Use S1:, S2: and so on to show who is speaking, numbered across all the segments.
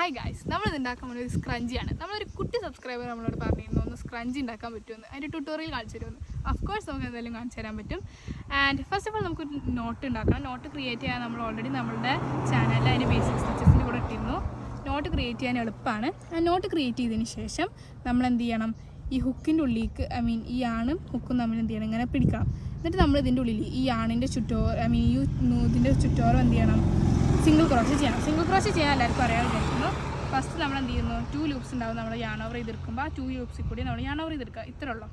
S1: Hi guys, നമ്മളിത് ഉണ്ടാക്കാൻ പോകുന്ന ഒരു സ്ക്രഞ്ചിയാണ്. നമ്മളൊരു കുട്ടി സബ്സ്ക്രൈബർ നമ്മളോട് പറഞ്ഞിരുന്നു ഒന്ന് സ്ക്രഞ്ചി ഉണ്ടാക്കാൻ പറ്റുമെന്ന്. അതിൻ്റെ ട്യൂട്ടോറിയൽ കാണിച്ചു തരുമെന്ന്. അഫ്കോഴ്സ് നമുക്ക് എന്തായാലും കാണിച്ചു തരാൻ പറ്റും. ആൻഡ് ഫസ്റ്റ് ഓഫ് ഓൾ നമുക്കൊരു നോട്ട് ഉണ്ടാക്കണം. നോട്ട് ക്രിയേറ്റ് ചെയ്യാൻ നമ്മൾ ഓൾറെഡി നമ്മളുടെ ചാനലിൽ അതിൻ്റെ ബേസിക് സ്റ്റിച്ചസിൻ്റെ കൂടെ ഇട്ടിരുന്നു. നോട്ട് ക്രിയേറ്റ് ചെയ്യാൻ എളുപ്പമാണ്. ആ നോട്ട് ക്രിയേറ്റ് ചെയ്തതിന് ശേഷം നമ്മൾ എന്ത് ചെയ്യണം, ഈ ഹുക്കിൻ്റെ ഉള്ളിലേക്ക് ഈ ആണും ഹുക്കും തമ്മിൽ എന്ത് ചെയ്യണം, ഇങ്ങനെ പിടിക്കണം. എന്നിട്ട് നമ്മൾ ഇതിൻ്റെ ഉള്ളിൽ ഈ ആണിൻ്റെ ഈ ഇതിൻ്റെ ചുറ്റോരം എന്ത് ചെയ്യണം, സിംഗിൾ ക്രോഷേ ചെയ്യണം. സിംഗിൾ ക്രോഷേ ചെയ്യാൻ എല്ലാവർക്കും അറിയാൻ വിചാരിക്കുന്നു. ഫസ്റ്റ് നമ്മൾ എന്ത് ചെയ്യുന്നു, 2 ലൂപ്സ് ഉണ്ടാവും നമ്മൾ യാൺ ഓവർ ചെയ്തെടുക്കുമ്പോൾ. ആ 2 ലൂപ്സിൽ കൂടി നമ്മൾ യാൺ ഓവർ ചെയ്തെടുക്കുക, ഇത്രേ ഉള്ളൂ.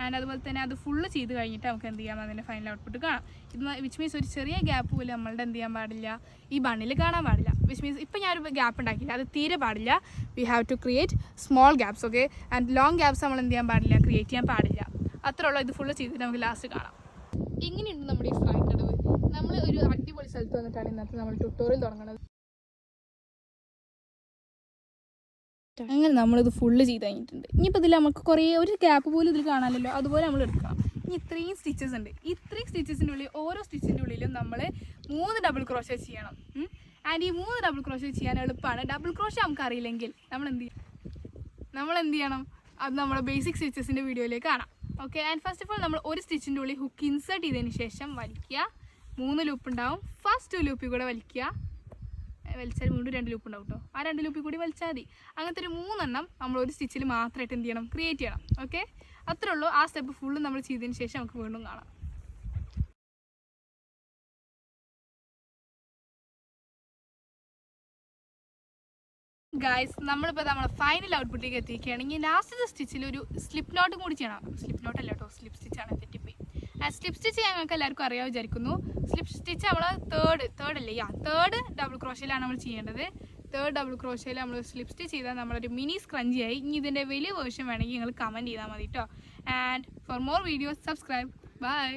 S1: ആൻഡ് അതുപോലെ തന്നെ അത് ഫുള്ള് ചെയ്ത് കഴിഞ്ഞിട്ട് നമുക്ക് എന്ത് ചെയ്യാം, അതിൻ്റെ ഫൈനൽ ഔട്ട്പുട്ട് കാണാം. ഇത് വിച്ച് മീൻസ് ഒരു ചെറിയ ഗ്യാപ്പ് പോലും നമ്മളുടെ എന്ത് ചെയ്യാൻ പാടില്ല, ഈ ബണ്ണിൽ കാണാൻ പാടില്ല. വിച്ച് മീൻസ് ഇപ്പം ഞാനൊരു ഗ്യാപ്പ് ഉണ്ടാക്കിയില്ല, അത് തീരെ പാടില്ല. We have to create small gaps, okay. And long gaps നമ്മൾ എന്ത് ചെയ്യാൻ പാടില്ല, ക്രിയേറ്റ് ചെയ്യാൻ പാടില്ല. അത്രേ ഉള്ളൂ. ഇത് ഫുള്ള് ചെയ്തിട്ട് നമുക്ക് ലാസ്റ്റ് കാണാം. ഇങ്ങനെയുണ്ട് നമ്മുടെ ഈ സ്ട്രൈക്ക് കടവ്. നമ്മൾ ഒരു അടിപൊളി സ്ഥലത്ത് വന്നിട്ടാണ് ഇന്നത്തെ നമ്മൾ ട്യൂട്ടോറിയൽ തുടങ്ങുന്നത്. അങ്ങനെ നമ്മളിത് ഫുള്ള് ചെയ്ത് കഴിഞ്ഞിട്ടുണ്ട്. ഇനിയിപ്പോൾ ഇതിൽ നമുക്ക് കുറേ ഒരു ഗ്യാപ്പ് പോലും ഇതിൽ കാണാമല്ലോ, അതുപോലെ നമ്മൾ എടുക്കണം. ഇനി ഇത്രയും സ്റ്റിച്ചസ് ഉണ്ട്. ഇത്രയും സ്റ്റിച്ചസിൻ്റെ ഉള്ളിൽ ഓരോ സ്റ്റിച്ചിൻ്റെ ഉള്ളിലും നമ്മൾ 3 ഡബിൾ ക്രോഷേ ചെയ്യണം. ആൻഡ് ഈ 3 ഡബിൾ ക്രോഷേ ചെയ്യാൻ എളുപ്പമാണ്. ഡബിൾ ക്രോഷേ നമുക്ക് അറിയില്ലെങ്കിൽ നമ്മൾ എന്ത് ചെയ്യണം, അത് നമ്മുടെ ബേസിക് സ്റ്റിച്ചസിൻ്റെ വീഡിയോയിലേക്ക് കാണാം, okay. And first of all നമ്മൾ ഒരു സ്റ്റിച്ചിൻ്റെ ഉള്ളിൽ ഹുക്ക് ഇൻസേർട്ട് ചെയ്തതിന് ശേഷം വലിക്കുക. 3 ലൂപ്പ് ഉണ്ടാവും. ഫസ്റ്റ് ലൂപ്പിൽ കൂടെ വലിക്കുക. വലിച്ചാൽ വീണ്ടും 2 ലൂപ്പ് ഉണ്ടാവും കേട്ടോ. ആ 2 ലൂപ്പിൽ കൂടി വലിച്ചാൽ മതി. അങ്ങനത്തെ ഒരു 3 എണ്ണം നമ്മൾ ഒരു സ്റ്റിച്ചിൽ മാത്രമായിട്ട് എന്ത് ചെയ്യണം, ക്രിയേറ്റ് ചെയ്യണം, ഓക്കെ. അത്രേ ഉള്ളൂ. ആ സ്റ്റെപ്പ് ഫുള്ള് നമ്മൾ ചെയ്തതിന് ശേഷം നമുക്ക് വീണ്ടും കാണാം. ഗായ്സ്, നമ്മളിപ്പോൾ നമ്മളെ ഫൈനൽ ഔട്ട്പുട്ടിലേക്ക് എത്തിക്കുകയാണെങ്കിൽ ലാസ്റ്റ് സ്റ്റിച്ചിൽ ഒരു സ്ലിപ്പ് നോട്ടും കൂടി ചെയ്യണം. സ്ലിപ്പ് നോട്ട് അല്ല കേട്ടോ, സ്ലിപ്പ് സ്റ്റിച്ചാണ്, തെറ്റിപ്പോയി. സ്ലിപ്പ് സ്റ്റിച്ച് ഞങ്ങൾക്ക് എല്ലാവർക്കും അറിയാൻ വിചാരിക്കുന്നു. സ്ലിപ്പ് സ്റ്റിച്ച് നമ്മൾ തേർഡ് ഡബിൾ ക്രോഷയിലാണ് നമ്മൾ ചെയ്യേണ്ടത്. തേർഡ് ഡബിൾ ക്രോഷയിൽ നമ്മൾ സ്ലിപ്പ് സ്റ്റിച്ച് ചെയ്താൽ നമ്മളൊരു മിനി സ്ക്രഞ്ചിയായി. ഇനി ഇതിൻ്റെ വലിയ വേർഷൻ വേണമെങ്കിൽ നിങ്ങൾ കമൻറ്റ് ചെയ്താൽ മതി കേട്ടോ. And for more videos subscribe. By.